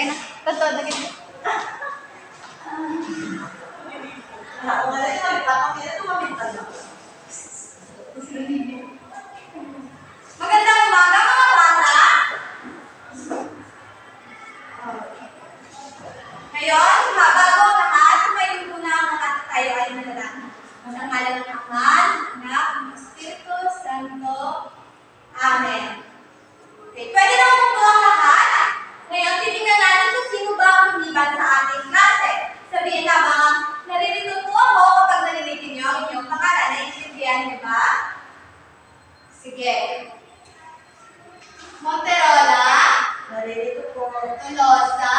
Okay na. Totoo na ganyan. Magandang umaga mga bata! Ngayon, bago ang lahat, tumayo muna ang lahat tayo ay manalangin. Sa ngalan ng Ama, Anak, ng Espiritu Santo. Amen. Okay, pwede na umupo ang lahat. Ngayon, titingnan natin kung sino ba ang lumiban sa ating klase. Sabihin na mga, naririto po ako kapag naririnig niyo ang inyong pangalan. Naiintindihan niyo ba? Sige. Monterola. Naririto po. Tolosa.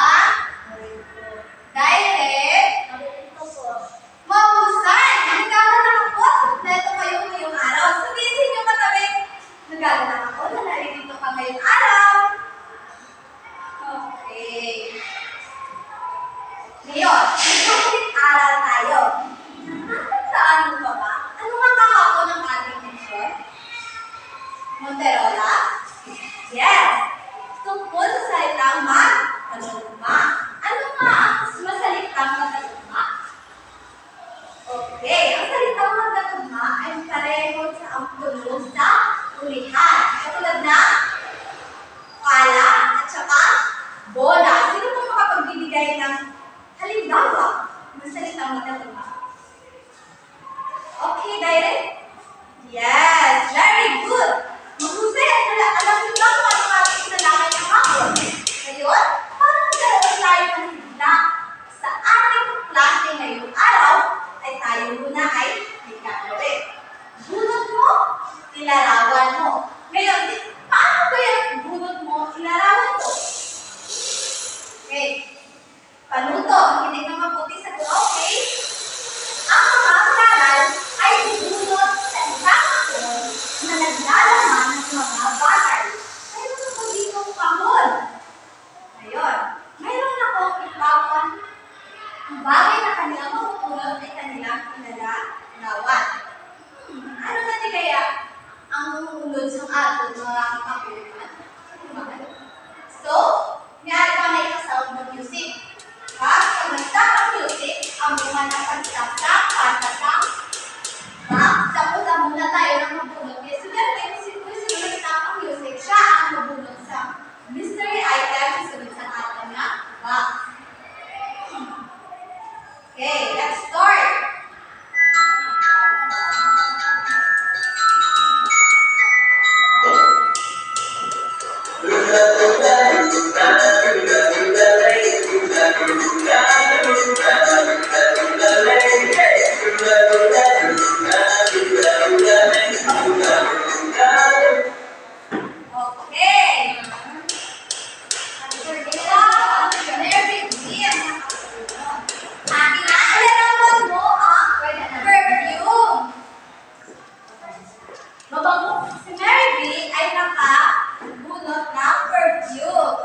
Naririto. Direct. Naririto po. Mahusay. Nagkakanak ako. Kompleto kayo ngayong araw. Sabihin sa inyo katabi. Nagkakanak ako na naririto ka ngayong araw. Okay. Ngayon, aral tayo. Nakakasaan mo ba ba? Ano nga kahapon ang ating mission? Monterola? Yes! Tungkol sa salitang magtalugma. Ano nga ang salitang magtalugma? Okay, ang salitang magtalugma ay pareho sa ang tunog sa ulihan. Katulad na pala at saka bola. Sino po makapagbibigay ng halimbawa ng salitang magtalugma? Okay, direct? Yes, very good. Mahusay at alam niyo ba kung ano ating sinalakay ng hapon? Ngayon, para magkaroon tayo ng sigla sa ating klase ngayong araw, ay tayo muna ay may gagawin. Bunot mo, ilarawan mo. Ngayon, paano ba yung bunot mo, ilarawan mo? Okay. Panuto, makinig ng mabuti sa ko, okay? Ang mga karal ay bubunot sa isang akon na naglalaman ng mga bagay. Mayroon ako dito kahon. Ngayon, mayroon akong ipapan. Ang bagay na kanilang mapupulot ay kanilang pinalalawan. Ano na di kaya ang mumulot sa ating mga kapunan? So, ngayon pa na ikasound ng music. Pag nag-stop ang music, ang mga nakag-stop sa patatang. Tapos ang muna tayo ng mabunot. Yes, kung sinunod-stop ang music, siya ang mabunot sa mystery item, susunod sa atin na box. Okay, let's start. Okay. Ilarawan mo ang perfume. Si Mary B ay nakabunot ng perfume.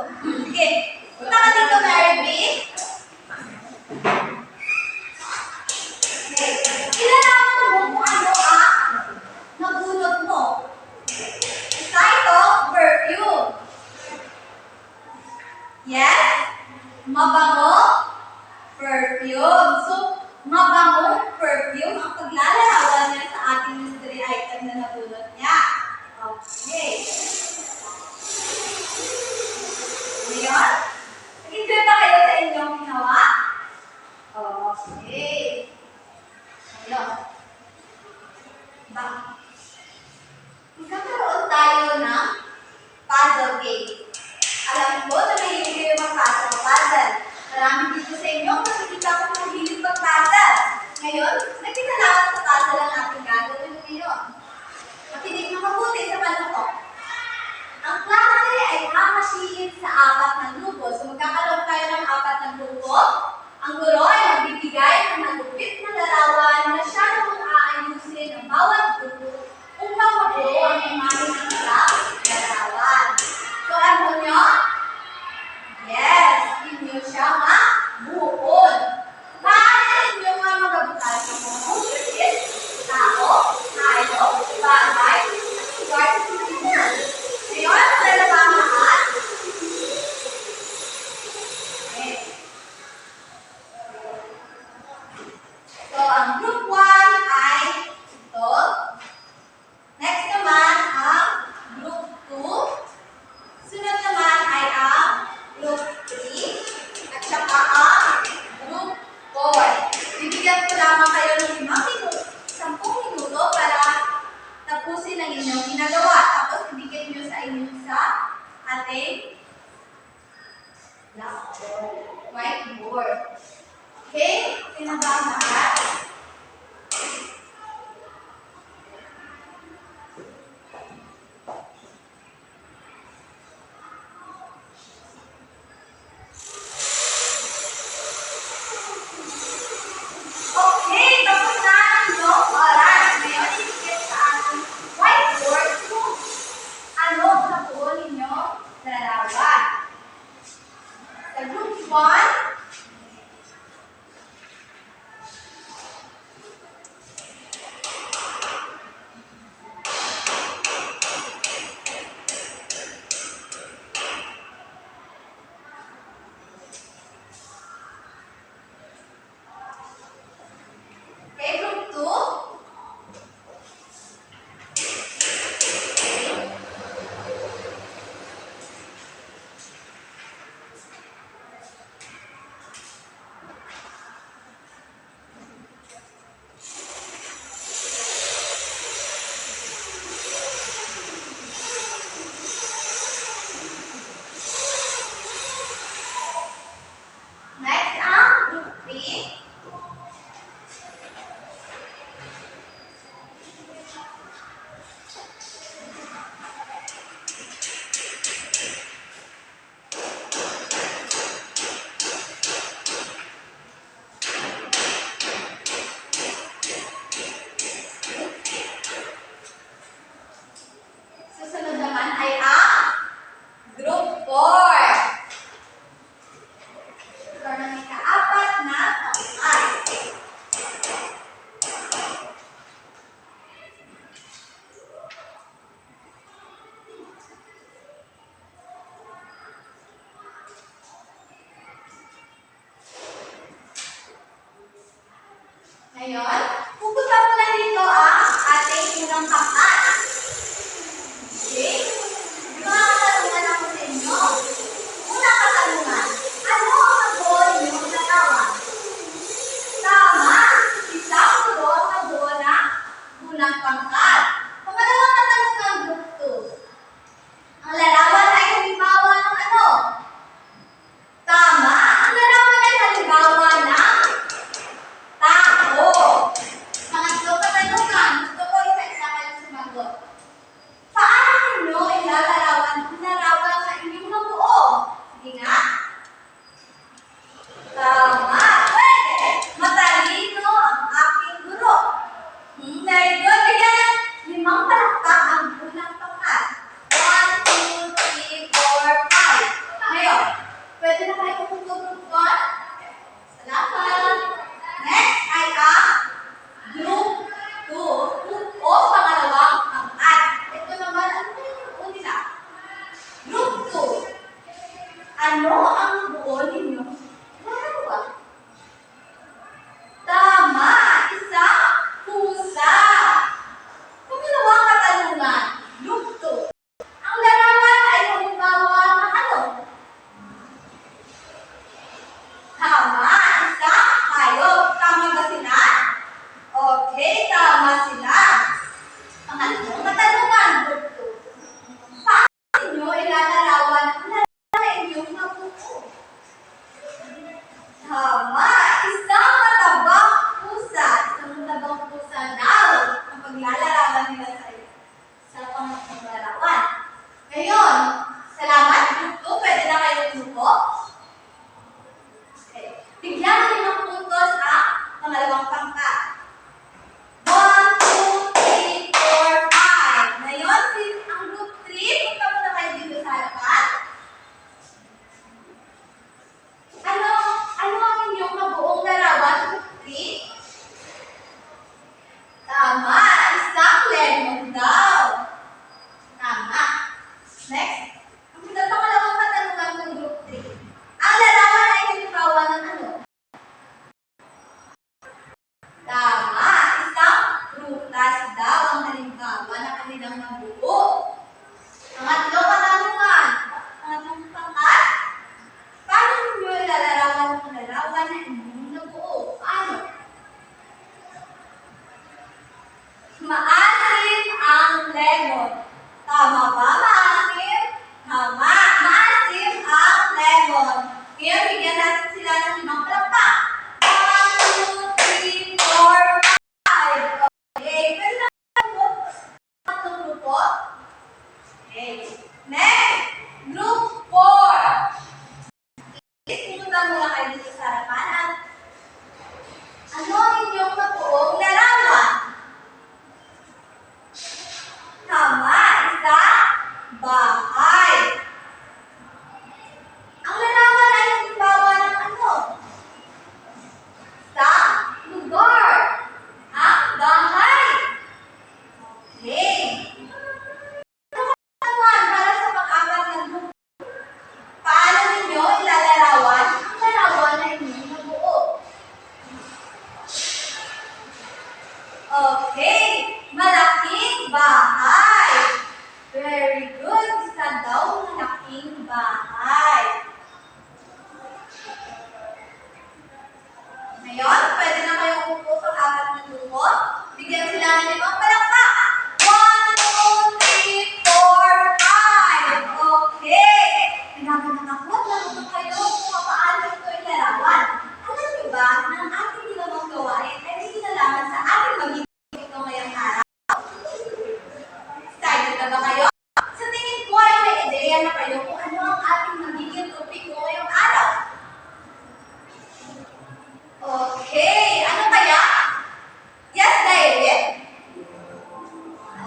Sige. Punta ka dito, Mary B. Okay. Ilarawan mo kung ano ang nabunot mo. Isa ito, perfume. Yes? Mabango? Perfume. So, mabangong perfume ang paglalarawan niya sa ating mystery item na nabunot niya. Okay. Ngayon, nag-enjoy ba kayo sa inyong ginawa? Okay. Ngayon. Magkakaroon tayo ng puzzle game. Alam ko na mahilig kayo mag-puzzle. Marami dito sa inyo, nakikita ko mahilig mag-puzzle. Ngayon, nagkita lang Blackboard. Whiteboard. Okay? Sino ba ang lahat? Okay, tapos na ang inyong oras. Ngayon, isikip sa ating whiteboard kung ano ang nakuha ninyo larawan. Sa group 1, okay, group 2, next ang group 3, susunod naman ay ang group 4. Ito na may kaapat na taon. Pumunta muna kayo dito sa harapan at ano ang inyong nabuong larawan? Tama, isa, bahay. Ang larawan ay halimbawa ng ano? Sa lugar. Ang bahay. Okay. Larawan para sa pang-apat na grupo. Paano ninyo ilalarawan ang larawan na inyong nabuo? Okay. Malaking bahay. Very good. Isa daw malaking bahay. Ngayon, pwede na kayong umupo sa apat na grupo. Bigyan sila ng limang palakpak. 1, 2, 3, 4, 5. Okay. Pinaganatakot na ito kayo kung paano ito ilarawan. Alam niyo ba na ang ating ginawang gawain ay may kinalaman sa ating magiging ito ngayong araw? Excited na ba kayo? Sa tingin ko ay may ideya na kayo kung ano ang ating magiging topiko ngayong araw. Okay, ano kaya? Yes, David?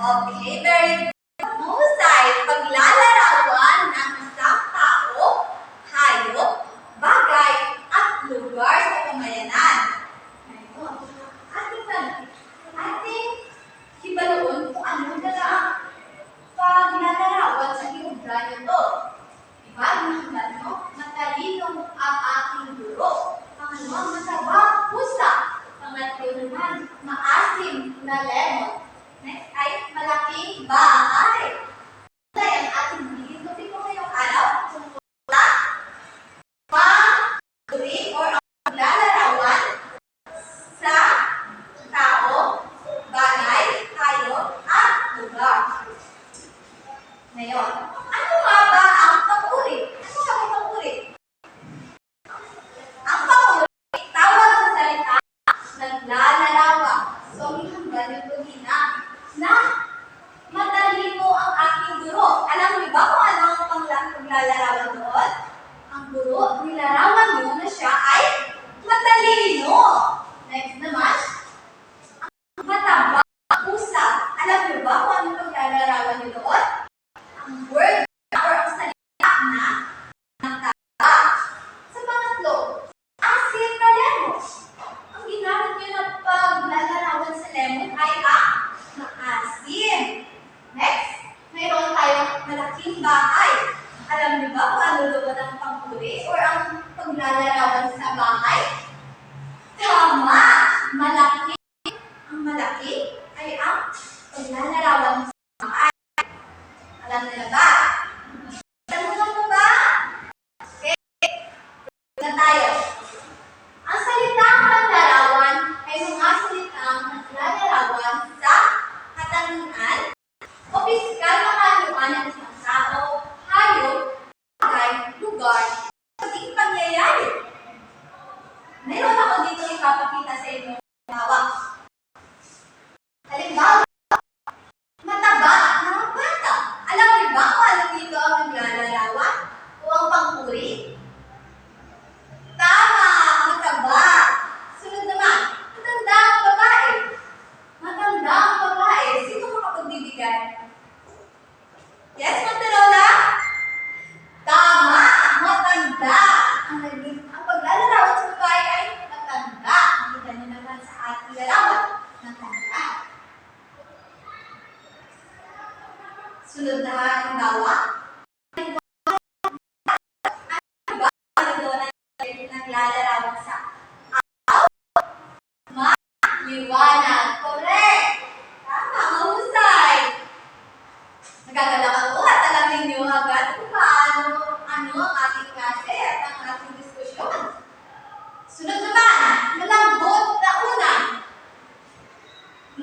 Okay, very good. Mahusay, paglalarawan ng isang tao, hayop, bagay, at lugar sa pamayanan. Ngayon, ating hibaluon kung ano na paglalarawan sa geografya to. Diba, nakita nyo, matalino ang aking guro. Pangalawa, mataba, pusa. Pangatlo naman, maasim na lemon. Next ay malaking bahay. Ito ay ang ating magiging topiko ngayong araw. Tungkol sa pang-uri or ang paglalarawan sa tao, bagay, hayop, at lugar. Ngayon, ano nga ba ang pang-uri? Ano nga ba pang-uri? Ang pang-uri, tawag sa salita, naglalarawan. So, ang hanggang yung pagina na matalino ang aking guro. Alam niyo ba kung ano ang paglalarawan doon? Ang guro, nilarawan niyo na siya ay matalino. Next naman, ang mataba, pusa. Alam niyo ba kung ano ang paglalarawan niyo doon? Ang word or ang salita na mataba. Sa pangatlo, asin na lemon. Ang ginamit niyo na paglalarawan sa lemon ay ang maasim. Next, mayroon tayong malaking bahay. Alam niyo ba kung ano doon ang pangkuri or ang paglalarawan sa bahay? Tama! Malaki. Ang malaki ay ang paglalarawan sa bahay. Alam nila ba? Tanong mo ba? Okay. Na tayo. Ang salitang paglarawan ay mga salitang naglalarawan sa katanungan o pisikal na kaluan ng isang tao, hayop, bagay, lugar, maging pangyayari. Mayroon ako dito ipapakita sa inyo hawak. Halimbawa, mataba ng bata. Alam niyo ba kung ano dito ang naglalarawan o ang pangkuri? Tama, mataba. Sunod naman, matanda ang babae. Matanda ang babae. Sino makapagbibigay? Yes, Monterola? Tama, matanda. Ang paglalarawan sa babae ay matanda. Nakita niyo naman sa ating larawan. Matanda. Sunod na halimbawa. Ano doon ang naglalarawan sa liwanag. Correct! Tama, mahusay. Nagagalak ako at alam ninyo agad kung paano ang ating klase at ang ating diskusyon. Sunod naman, malambot na unan.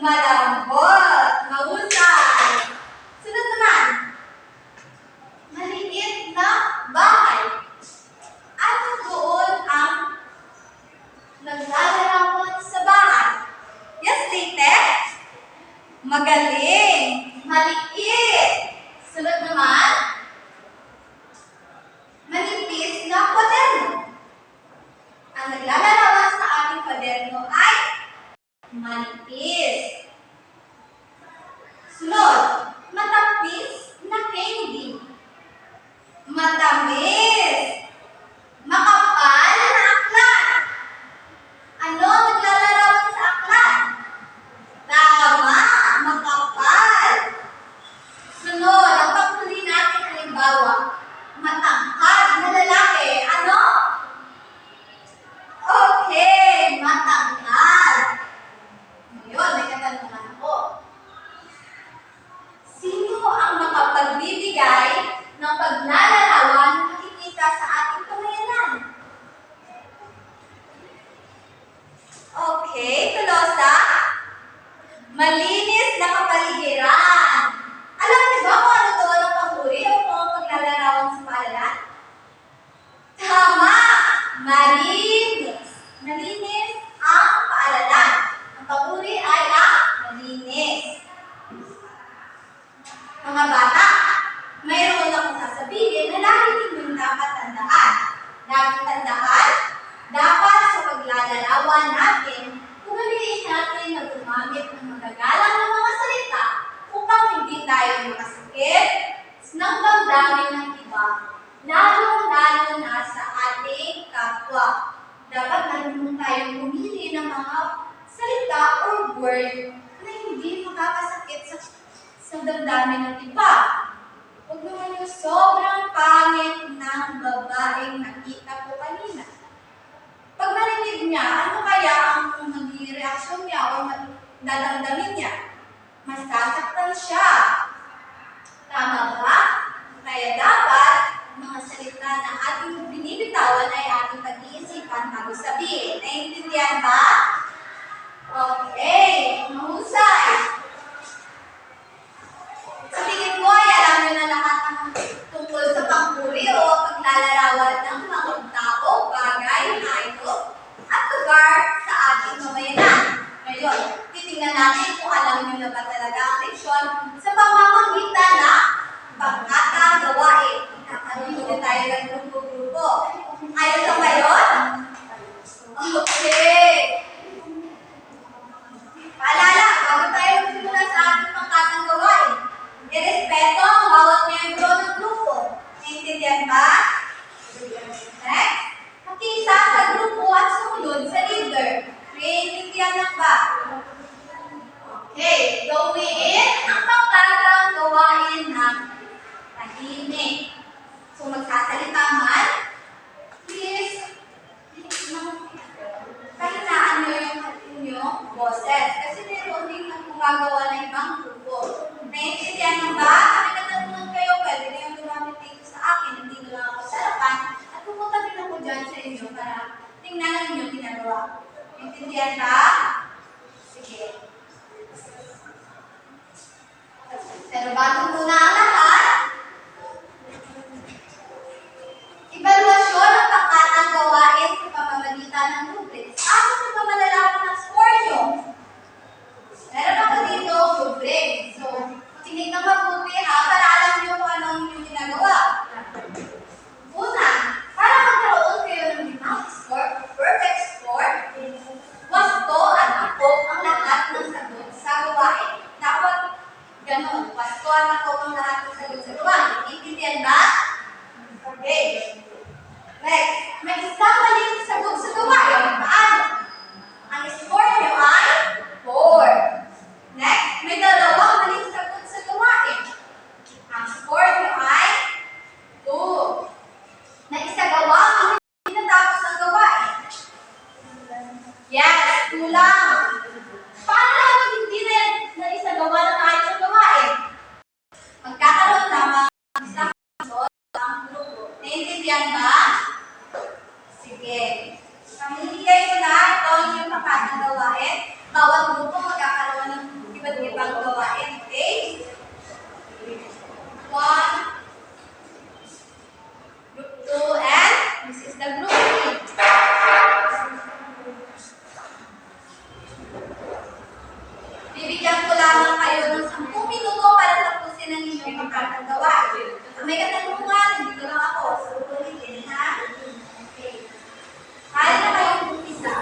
Malambot, mahusay. Sunod naman, maliit na bahay. Ano doon ang naglalarawan sa bahay? Yes, Tite? Magaling. Maliit. manipis. Sunod, matapis na candy. Matamis. Makapal na aklat. Ano ang naglalarawan sa aklat? Tama, makapal. Sunod, ang panghuli natin halimbawa, matangkad na lalaki. Ano? Okay, matangkad. Ngayon, may katanungan ako. Sino ang makapagbibigay ng paglalarawan na makikita sa ating pamayanan? Okay, Tulosa. Malinis na kapaligiran. Alam niyo ba kung ano doon ang pahuri o kung ang paglalarawan sa paaralan? Tama! Malinis. Malinis ang paaralan. Ang pahuri ay ang malinis. Mga bata, mayroon akong sasabihin na lagi ninyong dapat tandaan. Lagi tandaan, dapat sa paglalarawan natin, pumiliin natin na gumamit ng magagalang na mga salita upang hindi tayo makasakit ng damdamin ng iba, lalong-lalo na sa ating kapwa. Dapat marunong tayong pumili ng mga salita or word na hindi makakasakit sa damdamin ng iba. Huwag naman yung sobrang pangit ng babaeng nakita ko kanina. Pag narinig niya, ano kaya ang magiging reaksyon niya o dadamdamin niya? Masasaktan siya. Tama ba? Kaya dapat, mga salita na ating binibitawan ay ating pag-iisipan bago sabihin. Naiintindihan ba? Okay, mahusay. Sa tingin ko ay alam niyo na lahat ng tungkol sa pangpuri o paglalarawan ng mga tao, bagay, hayop, at lugar sa ating pamayanan. Ngayon, titingnan natin kung alam niyo na ba talaga ang leksyon sa pamamagitan ng pagkatang gawain. Kakaroon muna tayo ng grupo-grupo. Ayos lang ba yun? Okay. Paalala, bago tayo magsimula sa ating pangkatang gawain, irespeto ang bawat miyembro ng grupo. Naintindihan ba? Next, makisa sa grupo at sumunod sa leader. Naintindihan lang ba? Okay, gawin ang pangkatang gawain ng tahimik. Kung magsasalita man, please, pahinaan nyo yung inyong boses. Kasi meron din ang gumagawa ng ibang grupo. Naintindihan mo ba? Kami natanungan kayo, pwede na yung lumamit dito sa akin, hindi na lang ako sa harapan, at pupunta din ako dyan sa inyo para tingnan ang inyong ginagawa. Naintindihan ba? Sige. Pero bago muna ang lahat, evaluasyon ang pangkatang gawain sa pamamagitan ng rubrics. Ano sa pamalalaman ng score nyo? Meron ako dito rubrics. So, tinig na mabuti ha, para alam nyo kung anong inyong ginagawa. Una, para magkaroon kayo ng limang score, perfect score, wasto at akop ang lahat ng sagot sa gawain. Dapat ganun, wasto at akop ang lahat ng sagot sa gawain. Intindihan ba? Okay. Next, may isang maling sagot sa gawain. Paano? Ang score nyo ay 4. Next, may dalawang maling sagot sa gawain. Ang score nyo ay 2. Na isagawa ang hindi natapos ang gawain. Yes, 2 lang. Paano lang hindi na isagawa ng kahit sa gawain? Magkakaroon naman isang ang grupo. Naintindihan ba? Sige. Pamimigay ko na ito yung pangkatang gawain. Bawat grupo magkakaroon ng iba't ibang gawain. Okay? 1, group 2, and this is the group 3. Bibigyan ko lamang kayo ng 10 minuto para tapusin ang inyong pangkatang gawain. May katanungan, dito lang ako. So, ulitin ha? Okay. Kaya na kayong umpisa.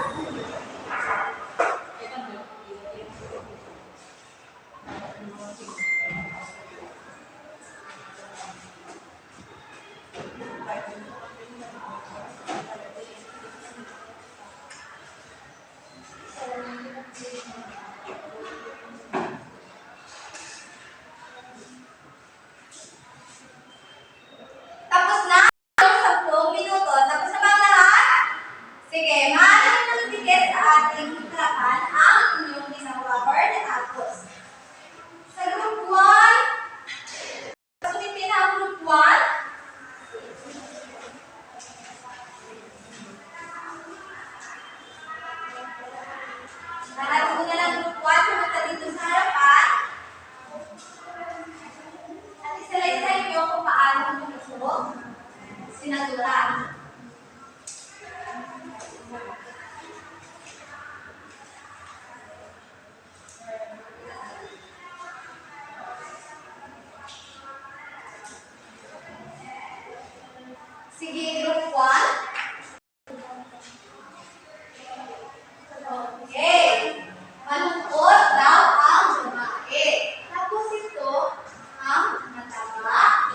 Sige, group 1. Okay. Malungkot daw ang babae. Tapos ito, ang mataba.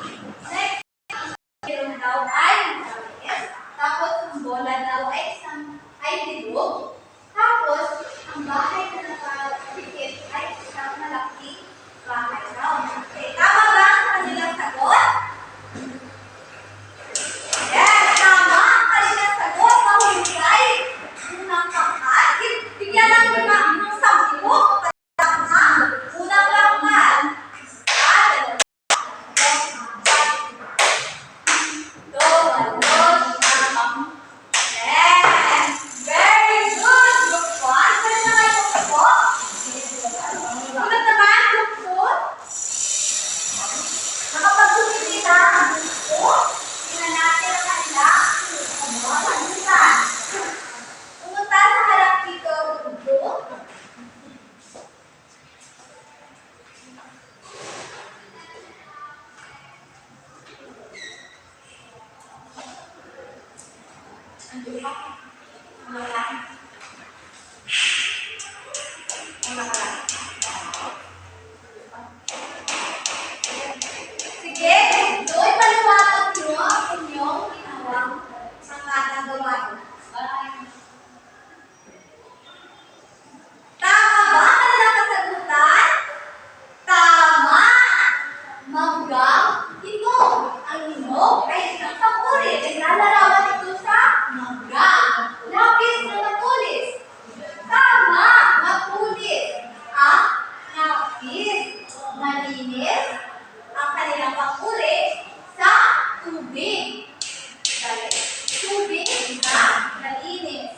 Next, meron daw ay matamis. Tapos, ang bola daw ay bilog. Tapos, ang bahay na nakadikit ay isang malaking bahay daw. Okay, tama ba ang kanilang sagot? Yes, tama ang kanilang sagot. Mahusay. Unang pangkat. Bigyan lang iba ng 10. Unang pangkat. Yes! Very good! Group 1. Pwede na kayo po. Sunod naman, group 2. Nakapag-sumiti na ang group 2. Tingnan natin ang kanilang pagkakutan. Pumunta sa harap dito, group 2. Sige, doon paliwanag nyo ang inyong ginawang pangkatang gawain. Tama ba ang kanilang kasagutan? Tama! Manggang hinog. Ang hinog ay isang papuri. Naglalarawan ito sa mangga. Lapis na matulis. Tama! Matulis. Ang lapis. Malinis. Ang kanilang papuri sa tubig. Dali. Tubig na malinis.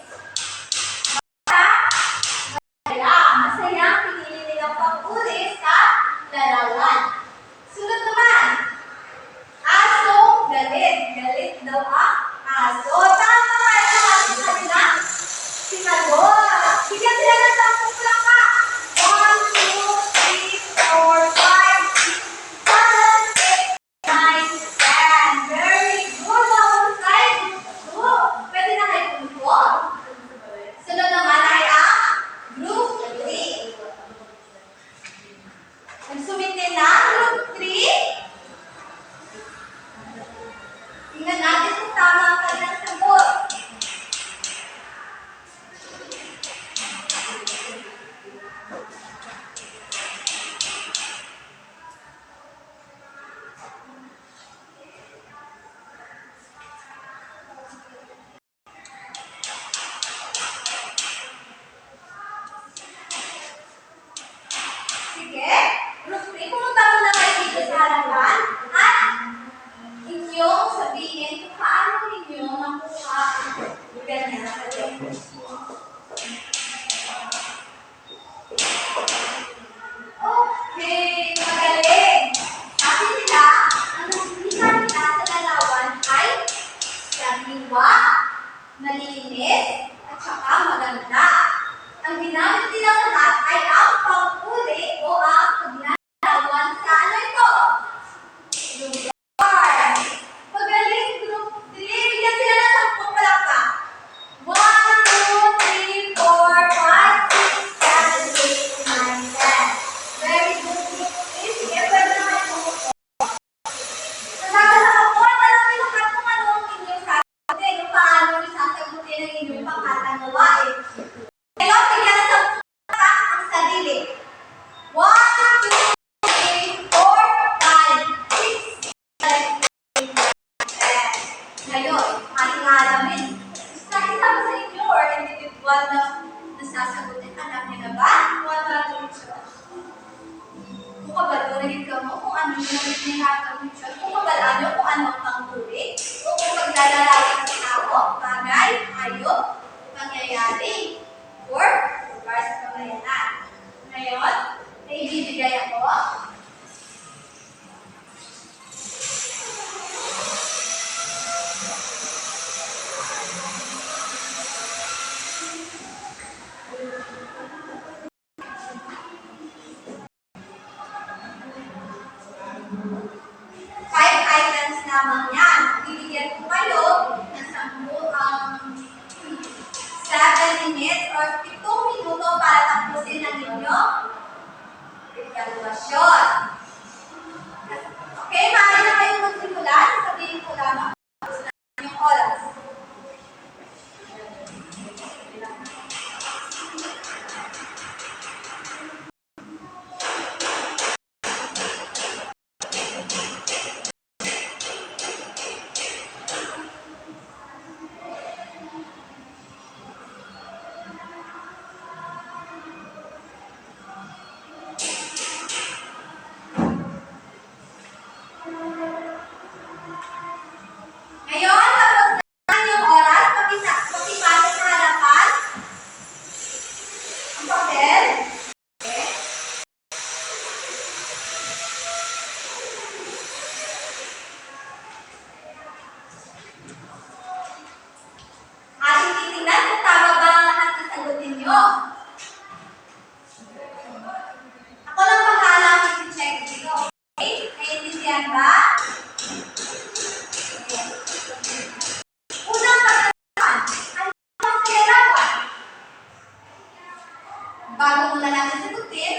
Kaya, masaya ang pinili nilang papuri sa larawan. Sunod naman, asong galit. Galit daw ang aso. Tama nga ito natin kanila. Sinagot. Bigyan sila ng 10 plaka. 1, 2, 3, 4, 5, 6, 7, 8, 9, 10. Very good. Mahusay. Pwede na kayo pumupo. Sunod naman ay ang group 3. Nagsumite na ang group 3. Tingnan natin kung tama ang kanilang sagot. Sige, group 3, pumunta muna kayo dito sa harapan at inyong sabihin kung paano ninyo makuha ang ganyan na sagot. Okay, magaling. Sabi nila, ang nakikita nila sa larawan ay sariwa, malinis, at saka maganda. Ang ginamit nilang lahat ay ang pangkuli o ang paglarawan sa ano ito? Lugar. Magaling, group 3. Bigyan sila ng 10 palaka. 1, 2, 3, 4, 5, 6, 7, 8, 9, 10. Very good, group 3. Sige, pwede naman pumupo. Nagkakala ako, talagang lahat kung ano ang inyong sasagutin. Kung paano nyo sasagutin ang inyong pangkatang gawain. Ngayon, tignan na sa ang sarili. 1, 2, 3, 4, 5, 6, 7, 8, 9, 10. Ngayon, ating alamin. Isa-isa ba sa inyo or individual na nasasagutin? Alam niyo na ba? Kung kabalunagin ka mo kung ano yung nilakamisyon, kung kabalaan nyo kung ano ang pangturi, o kung paglalarawan sa tao, bagay, hayop, pangyayari, or lugar sa pamayanan. Ngayon, may ibibigay ako. Five items lamang yan. Bibigyan ko kayo minutes or 7 minuto para tapusin ang inyong evaluation. Okay, maaari na kayong magsimula. Sabihin ko lamang tapos na yung oras. Ngayon, tapos na yung oras, pakipasok sa harapan. Ang papel. Okay. Ating titingnan kung tama ba ang lahat ng sagutin nyo. Ako lang bahala ang i-check dito. Okay? Naiintindihan ba? Unang pagkakaroon, ano ang nilarawan? Bago muna natin sagutin,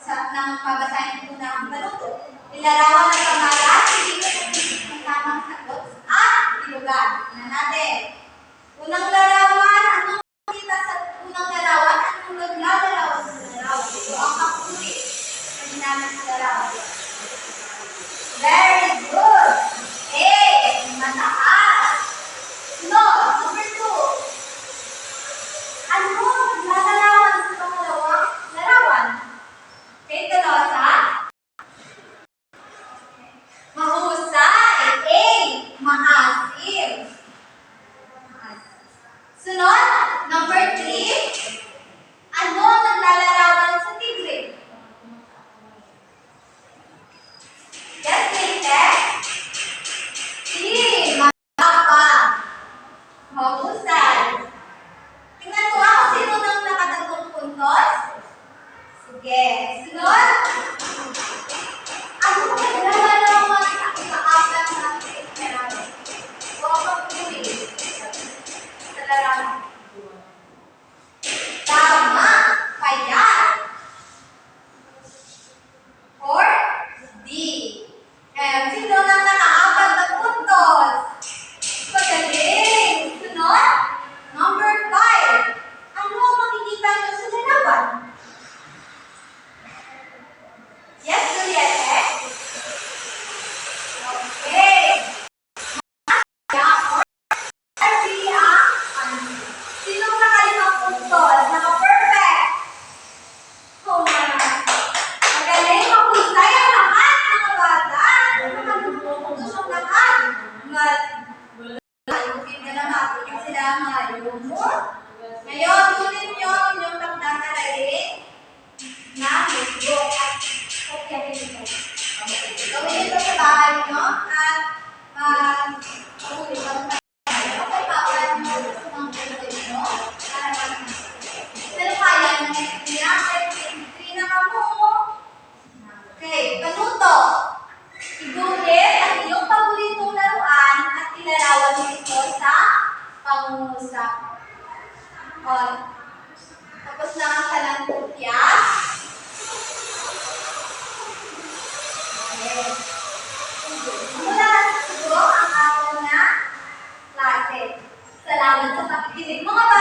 nang babasahin ko na ang baluto. Nilarawan ng pangalan, ng tamang sagot, at lugar. Tingnan natin. Unang larawan, anong makita sa unang larawan? Anong naglalarawan sa larawan? Ito ang kapuri. Pwede namin sa larawan. Very good. A, mataas. No, number 2. Ano naglalarawan sa pangalawang larawan? Okay, Tolosa. Mahusay. A, maasim. Sunod, number 3. Ano naglalarawan sa tigre? Yes, Peter. C, matapang. Mahusay. Tingnan mo ako sino nang nakatatlong puntos. Sige. Sunod. Ano naglalarawan sa ikaapat na larawan? O pagpuli. Sa larawan. Tama. Payat. Or D. Sino nang nakaapat na puntos? Magaling. Sunod. Number 5. Ano ang makikita nyo sa larawan? Yes, Juliette? Okay. Sinong nakalimang puntos? Naka-perfect. Oh, magaling. Mahusay ang lahat, mga bata. Nakalimang ang lahat. Ayusin na lang ako yung sila ngayon mo. Ngayon, tunin nyo yung takdang aralin na Facebook at kopyahin ito. Gawin ito sa bahay nyo at ulit ang tayo. Okay, bawal nyo sa mga buhay nyo para mag-. Pero kaya nyo na 3 na kamo. Okay, panuto. Iguhit ang iyong paboritong laruan at ilarawan mo ito sa pangungusap. O, tapos na ang kalang kopya. Okay. Mula na siguro ang ako na klase. Salamat sa pakikinig mga bata.